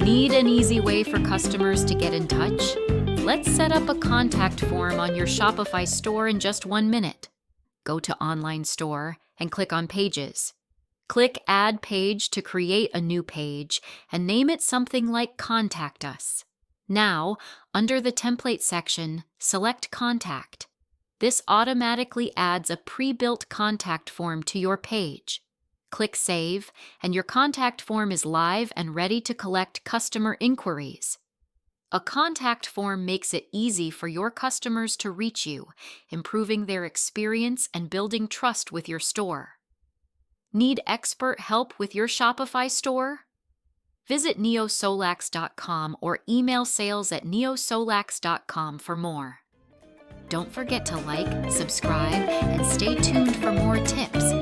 Need an easy way for customers to get in touch? Let's set up a contact form on your Shopify store in just 1 minute. Go to Online Store and click on Pages. Click Add Page to create a new page and name it something like Contact Us. Now, under the Template section, select Contact. This automatically adds a pre-built contact form to your page. Click Save, and your contact form is live and ready to collect customer inquiries. A contact form makes it easy for your customers to reach you, improving their experience and building trust with your store. Need expert help with your Shopify store? Visit neosolax.com or email sales@neosolax.com for more. Don't forget to like, subscribe, and stay tuned for more tips,